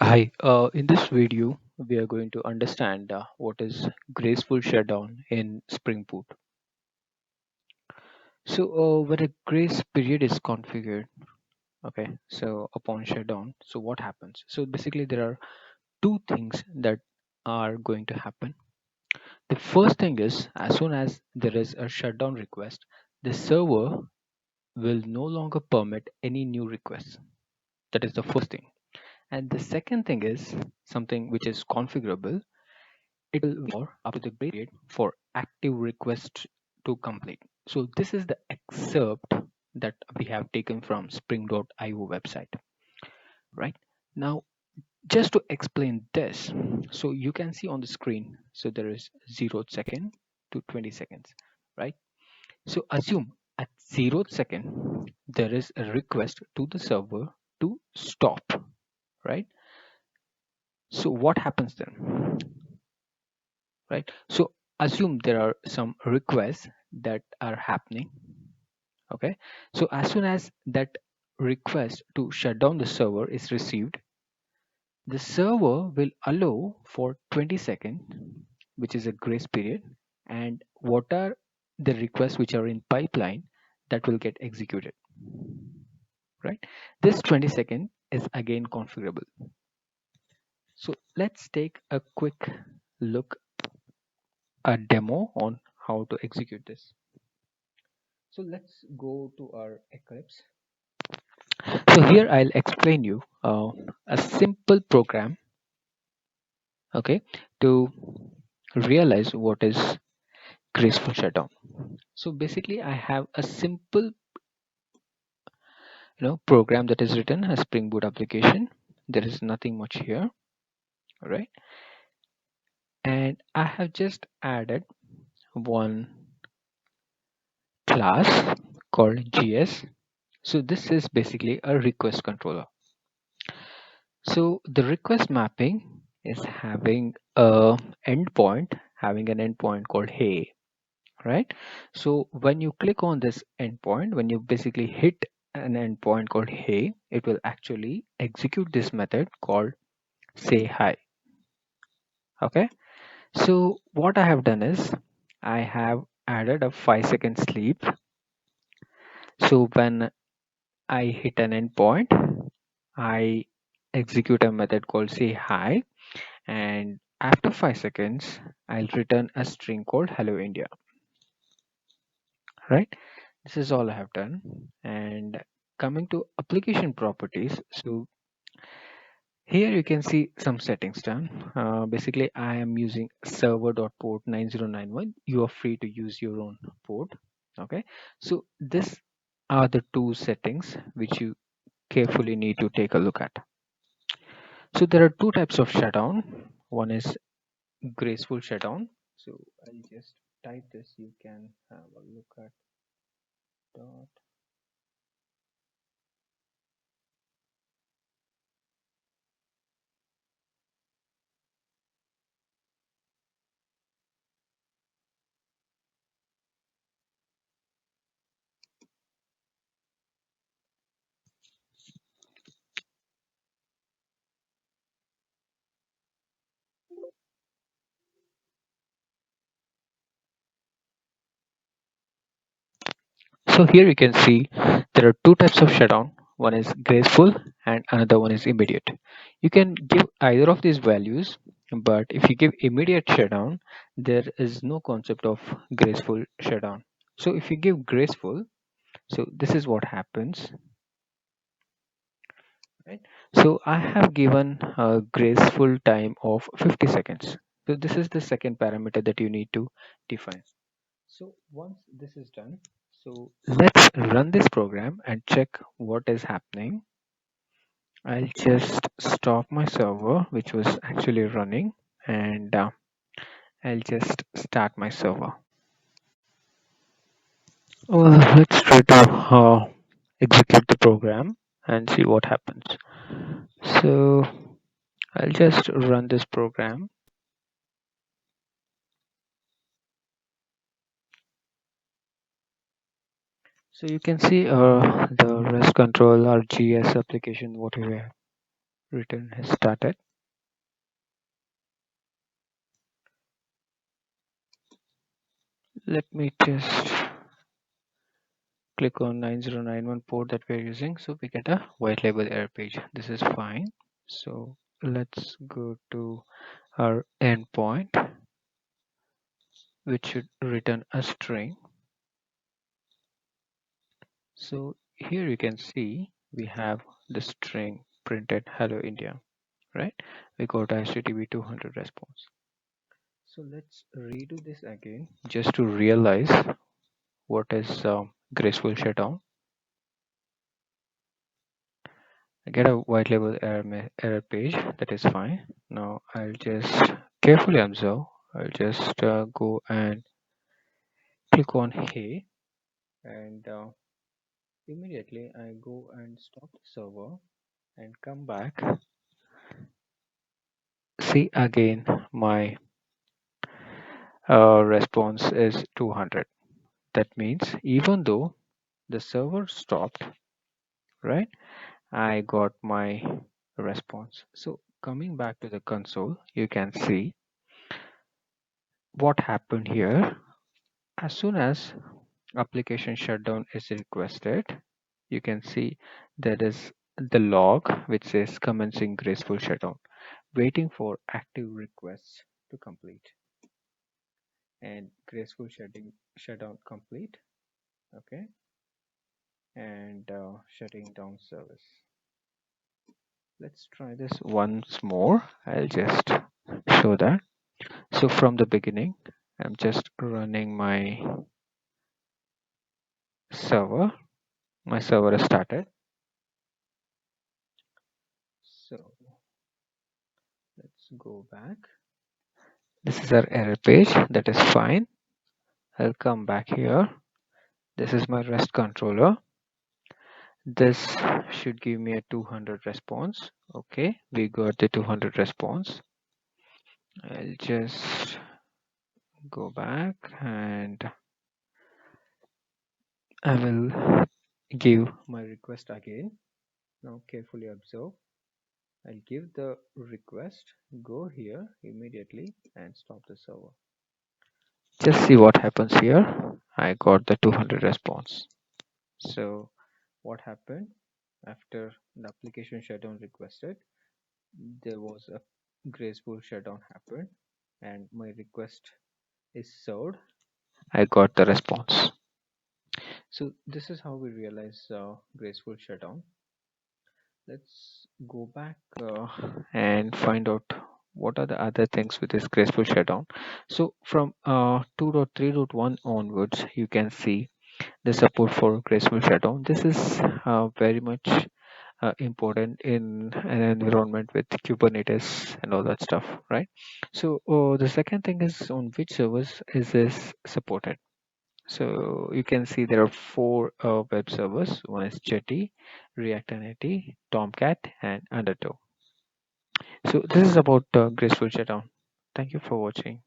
Hi, in this video, we are going to understand what is graceful shutdown in SpringBoot. So, when a grace period is configured, okay, so upon shutdown, so what happens? So, basically, there are two things that are going to happen. The first thing is, as soon as there is a shutdown request, the server will no longer permit any new requests. That is the first thing. And the second thing is something which is configurable. It will wait up to the period for active requests to complete. So this is the excerpt that we have taken from spring.io website, right? Now, just to explain this, so you can see on the screen, so there is 0th second to 20 seconds, right? So assume at 0th second, there is a request to the server to stop, right? So what happens then? Right? So assume there are some requests that are happening. Okay. So as soon as that request to shut down the server is received, the server will allow for 20 seconds, which is a grace period, and what are the requests which are in pipeline that will get executed, right? This 20-second is again configurable. So let's take a quick look, a demo on how to execute this. So let's go to our Eclipse. So here I'll explain you a simple program, okay, to realize what is graceful shutdown. So basically, I have a simple, program that is written as Spring Boot application. There is nothing much here, right? And I have just added one class called GS. So this is basically a request controller. So the request mapping is having an endpoint called hey, right? So when you click on this endpoint, when you basically hit an endpoint called hey, it will actually execute this method called say hi. Okay. So what I have done is I have added a 5-second sleep. So when I hit an endpoint, I execute a method called say hi, and after 5 seconds I'll return a string called hello India, right? This is all I have done. And coming to application properties, so here you can see some settings done. Basically I am using server.port 9091. You are free to use your own port. Okay, so this are the two settings which you carefully need to take a look at. So there are two types of shutdown. One is graceful shutdown. So I'll just type this. You can have a look at dot. So here you can see there are two types of shutdown. One is graceful and another one is immediate. You can give either of these values, but if you give immediate shutdown, there is no concept of graceful shutdown. So if you give graceful, so this is what happens, right? So I have given a graceful time of 50 seconds. So this is the second parameter that you need to define. So once this is done, so let's run this program and check what is happening. I'll just stop my server, which was actually running, and I'll just start my server. Well, let's try to execute the program and see what happens. So I'll just run this program. So you can see the REST control or GS application, what we have, return has started. Let me just click on 9091 port that we're using, so we get a white label error page. This is fine. So let's go to our endpoint, which should return a string. So here you can see we have the string printed hello India, right? We got HTTP 200 response. So let's redo this again just to realize what is graceful shutdown. I get a white label error page. That is fine. Now I'll just carefully observe. I'll just go and click on hey, and immediately I go and stop the server and come back. See again, my response is 200. That means even though the server stopped, right, I got my response. So coming back to the console, you can see what happened here. As soon as application shutdown is requested, you can see there is the log which says commencing graceful shutdown, waiting for active requests to complete. And graceful shutdown complete. Okay, and shutting down service. Let's try this once more. I'll just show that. So from the beginning, I'm just running my server. My server is started. So let's go back. This is our error page. That is fine. I'll come back here. This is my REST controller. This should give me a 200 response. Okay, we got the 200 response. I'll just go back and I will give my request again. Now carefully observe. I'll give the request, go here immediately and stop the server. Just see what happens here. I got the 200 response. So what happened after the application shutdown requested, there was a graceful shutdown happened and my request is served. I got the response. So this is how we realize graceful shutdown. Let's go back and find out what are the other things with this graceful shutdown. So from 2.3.1 onwards, you can see the support for graceful shutdown. This is very much important in an environment with Kubernetes and all that stuff, right? So the second thing is on which servers is this supported. So you can see there are four web servers. One is Jetty, React Native, Tomcat, and Undertow. So this is about Graceful Shutdown. Thank you for watching.